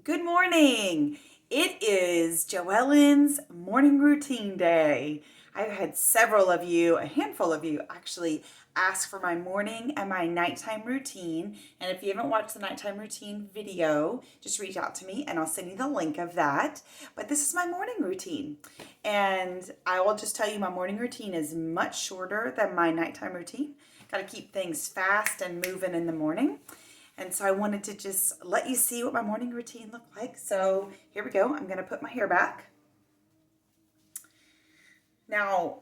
Good morning. It is JoEllen's morning routine day. I've had several of you, a handful of you actually, ask for my morning and my nighttime routine. And if you haven't watched the nighttime routine video, just reach out to me and I'll send you the link of that. But this is my morning routine. And I will just tell you my morning routine is much shorter than my nighttime routine. Got to keep things fast and moving in the morning. And so I wanted to just let you see what my morning routine looked like. So here we go. I'm going to put my hair back. Now,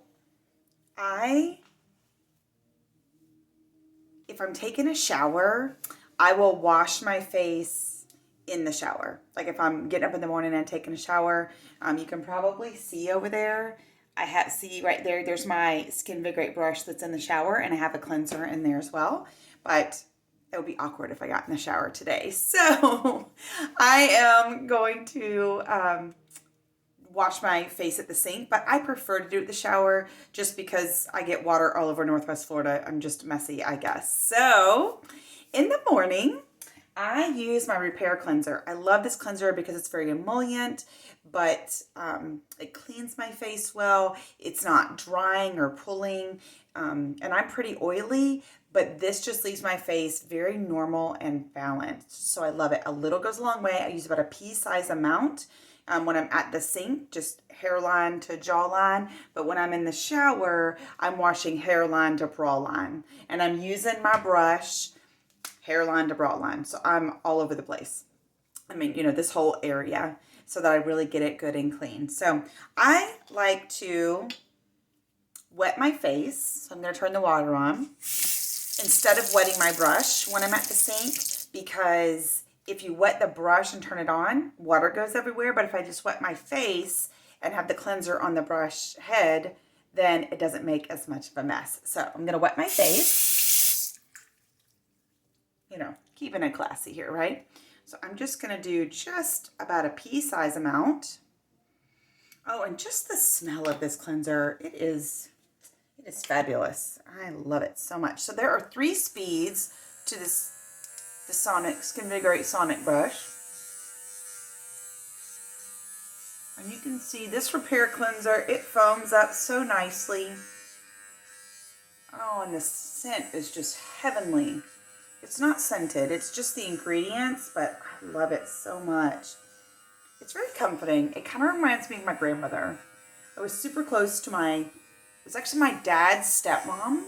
if I'm taking a shower, I will wash my face in the shower. Like if I'm getting up in the morning and taking a shower, you can probably see over there. See right there, there's my Skin Vigorate brush that's in the shower, and I have a cleanser in there as well. But it would be awkward if I got in the shower today. So I am going to wash my face at the sink, but I prefer to do it in the shower just because I get water all over Northwest Florida. I'm just messy, I guess. So in the morning, I use my repair cleanser. I love this cleanser because it's very emollient, but it cleans my face well. It's not drying or pulling, and I'm pretty oily, but this just leaves my face very normal and balanced. So I love it. A little goes a long way. I use about a pea-size amount when I'm at the sink, just hairline to jawline. But when I'm in the shower, I'm washing hairline to brow line. And I'm using my brush hairline to brow line. So I'm all over the place. I mean, this whole area, so that I really get it good and clean. So I like to wet my face. So I'm going to turn the water on instead of wetting my brush when I'm at the sink, because if you wet the brush and turn it on, water goes everywhere. But if I just wet my face and have the cleanser on the brush head, then it doesn't make as much of a mess. So I'm going to wet my face, keeping it classy here, right? So I'm just going to do just about a pea-size amount. Oh, and just the smell of this cleanser, it is fabulous. I love it so much. So there are 3 speeds to the Skin Vigorate Sonic brush. And you can see this repair cleanser, it foams up so nicely. Oh, and the scent is just heavenly. It's not scented, it's just the ingredients, but I love it so much. It's very comforting. It kind of reminds me of my grandmother. I was super close to it was actually my dad's stepmom.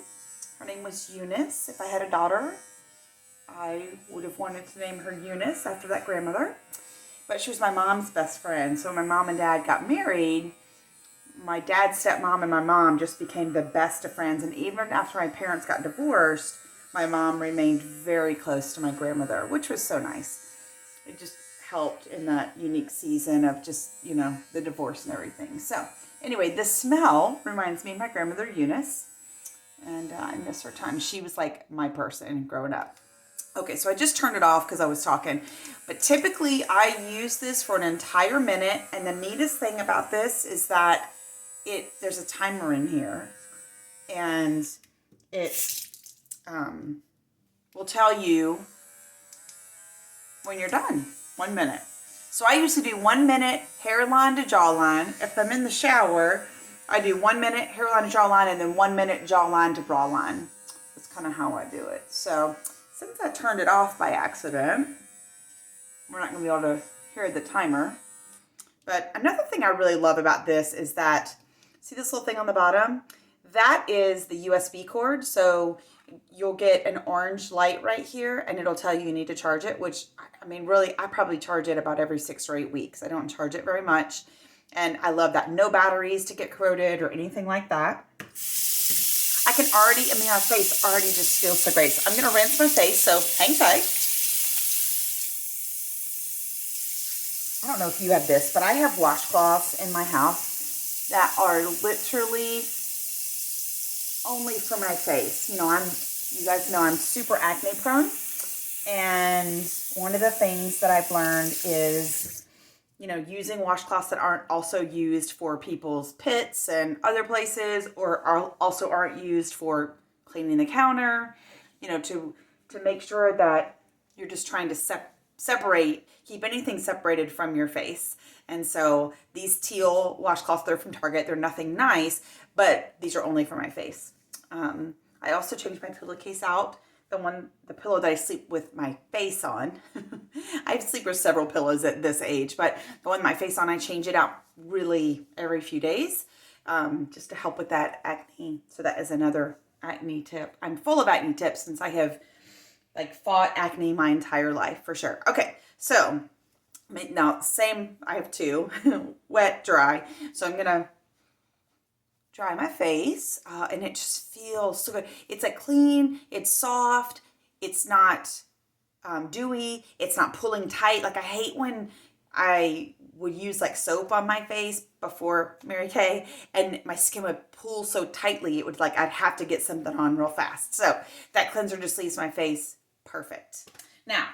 Her name was Eunice. If I had a daughter, I would have wanted to name her Eunice after that grandmother. But she was my mom's best friend. So when my mom and dad got married, my dad's stepmom and my mom just became the best of friends. And even after my parents got divorced, my mom remained very close to my grandmother, which was so nice. It just helped in that unique season of just, the divorce and everything. So anyway, the smell reminds me of my grandmother Eunice, and I miss her time. She was like my person growing up. Okay, so I just turned it off because I was talking, but typically I use this for an entire minute, and the neatest thing about this is that there's a timer in here, and it will tell you when you're done. 1 minute. So I usually do 1 minute hairline to jawline. If I'm in the shower, I do 1 minute hairline to jawline and then 1 minute jawline to brow line. That's kind of how I do it. So since I turned it off by accident, we're not going to be able to hear the timer. But another thing I really love about this is that, see this little thing on the bottom? That is the USB cord. So you'll get an orange light right here, and it'll tell you need to charge it, which, I mean, really, I probably charge it about every 6 or 8 weeks. I don't charge it very much. And I love that. No batteries to get corroded or anything like that. My face already just feels so great. So I'm going to rinse my face, so hang tight. I don't know if you have this, but I have washcloths in my house that are literally only for my face. You guys know I'm super acne prone. And one of the things that I've learned is, using washcloths that aren't also used for people's pits and other places, or also aren't used for cleaning the counter, to make sure that you're just trying to keep anything separated from your face. And so these teal washcloths, they're from Target. They're nothing nice, but these are only for my face. I also changed my pillowcase out. The pillow that I sleep with my face on. I sleep with several pillows at this age, but the one with my face on, I change it out really every few days, just to help with that acne. So that is another acne tip. I'm full of acne tips since I have like fought acne my entire life for sure. Okay, so now same, I have two, wet, dry. So I'm gonna dry my face, and it just feels so good. It's like clean, it's soft, it's not dewy, it's not pulling tight. Like I hate when I would use like soap on my face before Mary Kay and my skin would pull so tightly, it would like, I'd have to get something on real fast. So that cleanser just leaves my face perfect. Now,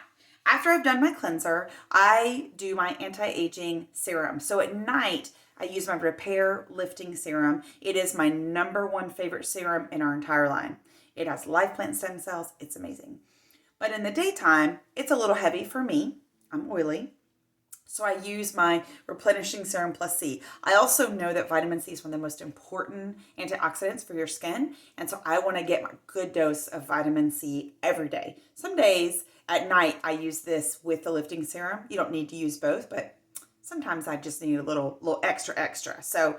after I've done my cleanser, I do my anti-aging serum. So at night, I use my Repair Lifting Serum. It is my #1 favorite serum in our entire line. It has live plant stem cells. It's amazing. But in the daytime, it's a little heavy for me. I'm oily. So I use my Replenishing Serum Plus C. I also know that vitamin C is one of the most important antioxidants for your skin. And so I want to get my good dose of vitamin C every day. Some days at night, I use this with the lifting serum. You don't need to use both, but sometimes I just need a little extra. So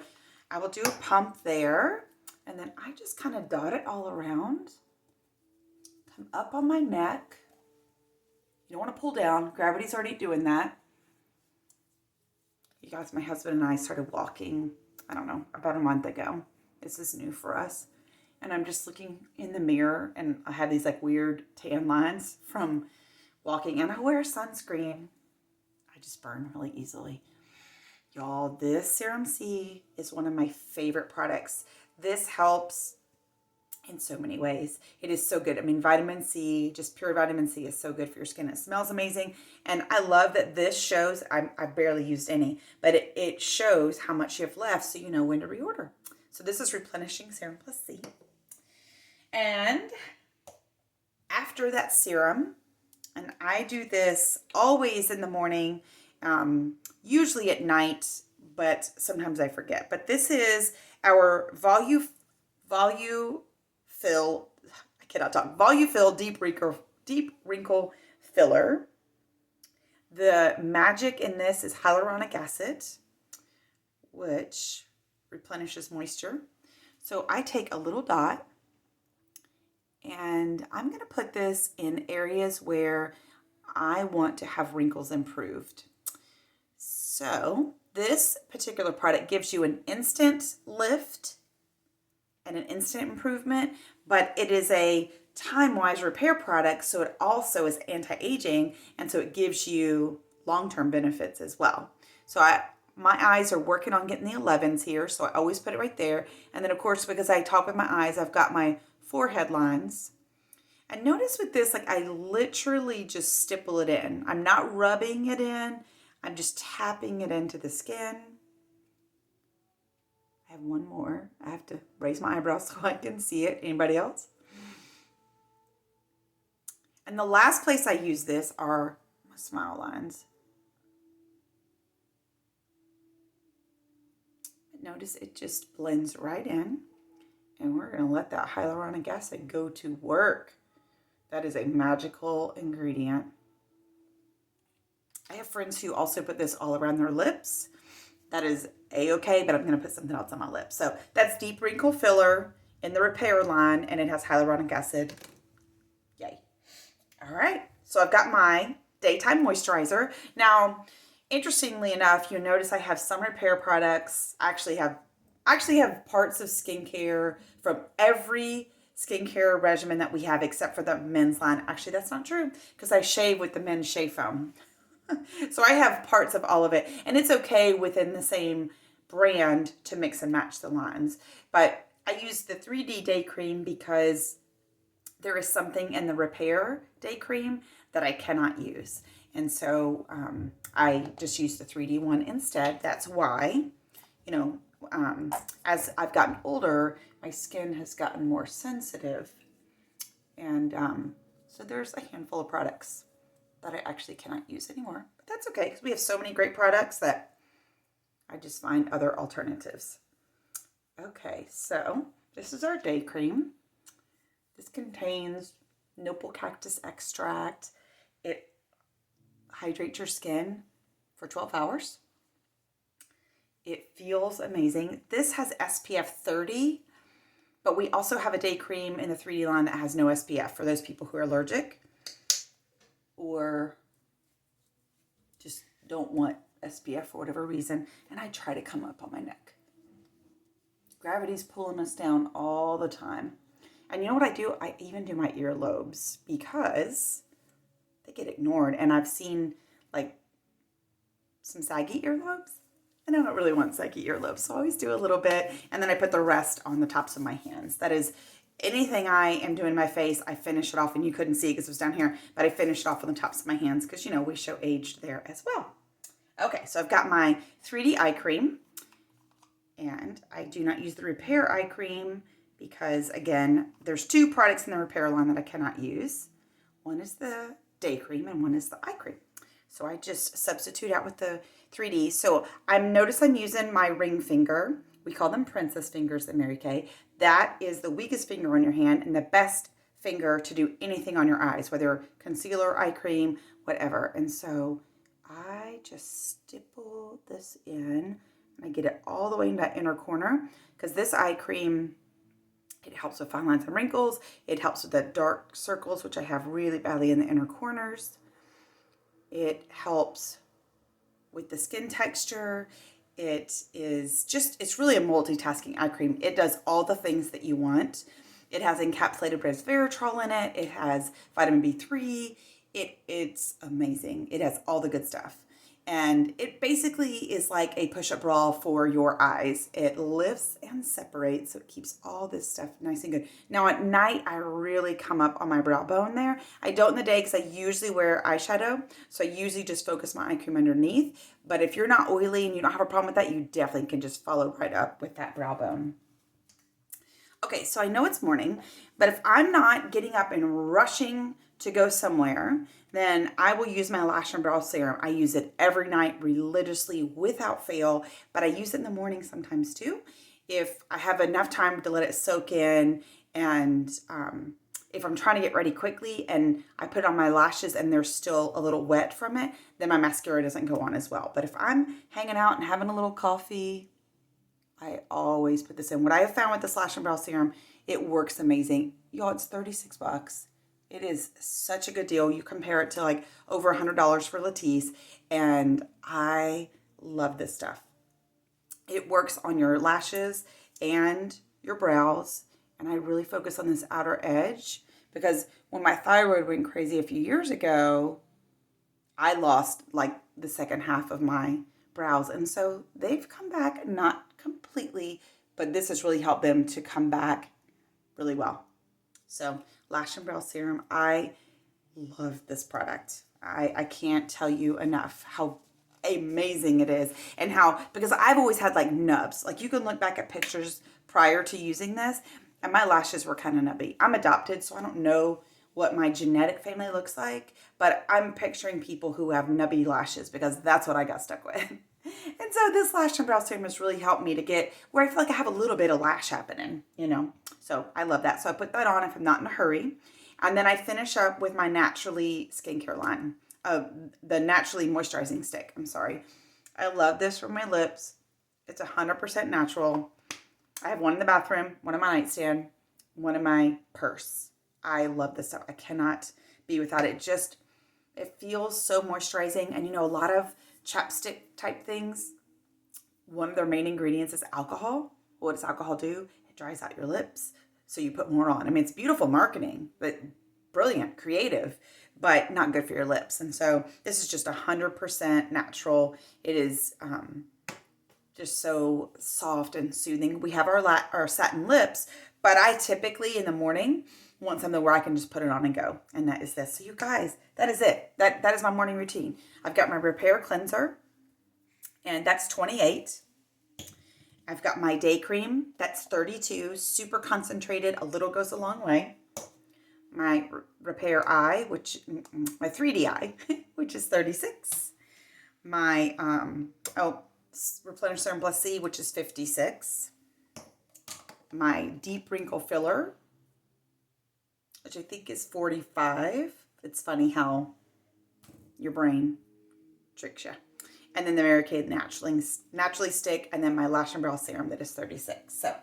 I will do a pump there. And then I just kind of dot it all around. Come up on my neck. You don't want to pull down. Gravity's already doing that. You guys, my husband and I started walking, I don't know, about a month ago. This is new for us. And I'm just looking in the mirror and I have these like weird tan lines from walking, and I wear sunscreen. I just burn really easily. Y'all, this Serum C is one of my favorite products. This helps in so many ways. It is so good. I mean, vitamin C, just pure vitamin C is so good for your skin. It smells amazing. And I love that this shows, I've barely used any, but it shows how much you have left so you know when to reorder. So this is Replenishing Serum Plus C. And after that serum, and I do this always in the morning, usually at night, but sometimes I forget. But this is our Volufill Deep Wrinkle Filler. The magic in this is hyaluronic acid, which replenishes moisture. So I take a little dot and I'm going to put this in areas where I want to have wrinkles improved. So this particular product gives you an instant lift and an instant improvement, but it is a time-wise repair product, so it also is anti-aging, and so it gives you long-term benefits as well. So my eyes are working on getting the 11s here, so I always put it right there. And then of course, because I talk with my eyes, I've got my forehead lines. And notice with this, like I literally just stipple it in. I'm not rubbing it in. I'm just tapping it into the skin. I have one more. I have to raise my eyebrows so I can see it. Anybody else? And the last place I use this are my smile lines. But notice it just blends right in. And we're going to let that hyaluronic acid go to work. That is a magical ingredient. I have friends who also put this all around their lips. That is a-okay, but I'm going to put something else on my lips. So that's Deep Wrinkle Filler in the Repair line, and it has hyaluronic acid. Yay. All right, so I've got my daytime moisturizer. Now, interestingly enough, you'll notice I have some repair products. I actually have parts of skincare from every skincare regimen that we have except for the men's line. Actually, that's not true because I shave with the men's shave foam. So I have parts of all of it, and it's okay within the same brand to mix and match the lines. But I use the 3D Day Cream because there is something in the Repair Day Cream that I cannot use. And so I just use the 3D one instead. That's why, as I've gotten older, my skin has gotten more sensitive. And so there's a handful of products that I actually cannot use anymore. But that's okay, because we have so many great products that I just find other alternatives. Okay, so this is our day cream. This contains nopal cactus extract. It hydrates your skin for 12 hours. It feels amazing. This has SPF 30, but we also have a day cream in the 3D line that has no SPF for those people who are allergic or just don't want SPF for whatever reason. And I try to come up on my neck. Gravity's pulling us down all the time. And you know what I do? I even do my earlobes because they get ignored. And I've seen like some saggy earlobes. And I don't really want saggy earlobes. So I always do a little bit. And then I put the rest on the tops of my hands. That is anything I am doing in my face, I finish it off. And you couldn't see it because it was down here. But I finished it off on the tops of my hands because, you know, we show aged there as well. Okay, so I've got my 3D eye cream. And I do not use the Repair eye cream because, again, there's two products in the Repair line that I cannot use. One is the day cream and one is the eye cream. So I just substitute out with the 3D. So notice I'm using my ring finger. We call them princess fingers at Mary Kay. That is the weakest finger on your hand and the best finger to do anything on your eyes, whether concealer, eye cream, whatever. And so I just stipple this in. I get it all the way in that inner corner because this eye cream, it helps with fine lines and wrinkles. It helps with the dark circles, which I have really badly in the inner corners. It helps with the skin texture. It's really a multitasking eye cream. It does all the things that you want. It has encapsulated resveratrol in it. It has vitamin B3. It's amazing. It has all the good stuff. And it basically is like a push-up bra for your eyes. It lifts and separates, so it keeps all this stuff nice and good. Now at night, I really come up on my brow bone there. I don't in the day because I usually wear eyeshadow, so I usually just focus my eye cream underneath. But if you're not oily and you don't have a problem with that, you definitely can just follow right up with that brow bone. Okay, so I know it's morning, but if I'm not getting up and rushing to go somewhere, then I will use my Lash and Brow Serum. I use it every night religiously without fail, but I use it in the morning sometimes too. If I have enough time to let it soak in and if I'm trying to get ready quickly and I put on my lashes and they're still a little wet from it, then my mascara doesn't go on as well. But if I'm hanging out and having a little coffee, I always put this in. What I have found with this Lash and Brow Serum, it works amazing. Y'all, it's $36. It is such a good deal. You compare it to like over $100 for Latisse, and I love this stuff. It works on your lashes and your brows, and I really focus on this outer edge because when my thyroid went crazy a few years ago, I lost like the second half of my brows, and so they've come back, not completely, but this has really helped them to come back really well. So Lash and Brow Serum, I love this product. I can't tell you enough how amazing it is and how, because I've always had like nubs. Like you can look back at pictures prior to using this and my lashes were kind of nubby. I'm adopted, so I don't know what my genetic family looks like, but I'm picturing people who have nubby lashes because that's what I got stuck with. And so this Lash and Brow Serum has really helped me to get where I feel like I have a little bit of lash happening, you know. So I love that. So I put that on if I'm not in a hurry. And then I finish up with my Naturally skincare line. The Naturally moisturizing stick. I'm sorry. I love this for my lips. It's 100% natural. I have one in the bathroom, one in my nightstand, one in my purse. I love this stuff. I cannot be without it. It feels so moisturizing. And you know, a lot of chapstick type things, one of their main ingredients is alcohol. What does alcohol do? It dries out your lips, so you put more on. I mean, it's beautiful marketing, but brilliant, creative, but not good for your lips. And so this is just 100% natural. It is just so soft and soothing. We have our satin lips, but I typically in the morning want something where I can just put it on and go. And that is this. So you guys, that is it. That is my morning routine. I've got my Repair cleanser, and that's $28. I've got my day cream, that's $32. Super concentrated. A little goes a long way. my Repair Eye, my 3D Eye, which is 36. My, Replenish Serum Plus C, which is 56. My Deep Wrinkle Filler, which I think is 45. It's funny how your brain tricks you. And then the Mary Kay Naturally Stick, and then my Lash and Brow Serum that is 36. So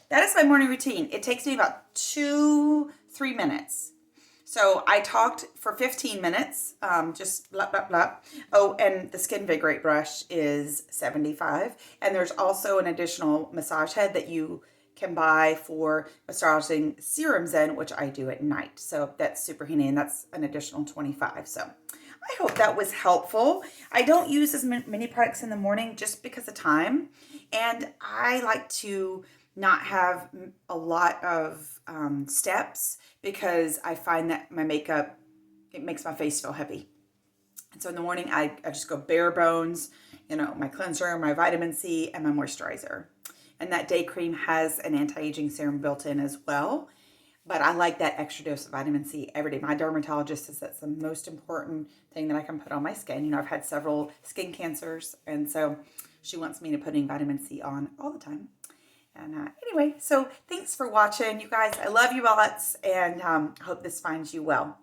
that is my morning routine. It takes me about 2-3 minutes. So I talked for 15 minutes, just blah, blah, blah. Oh, and the Skin Vigorate brush is 75. And there's also an additional massage head that you can buy for massaging serums in, which I do at night. So that's super handy, and that's an additional 25. So I hope that was helpful. I don't use as many products in the morning just because of time. And I like to not have a lot of steps because I find that my makeup, it makes my face feel heavy. And so in the morning, I just go bare bones, my cleanser, my vitamin C, and my moisturizer. And that day cream has an anti-aging serum built in as well. But I like that extra dose of vitamin C every day. My dermatologist says that's the most important thing that I can put on my skin. I've had several skin cancers, and so she wants me to put vitamin C on all the time. And anyway, so thanks for watching, you guys. I love you lots, and hope this finds you well.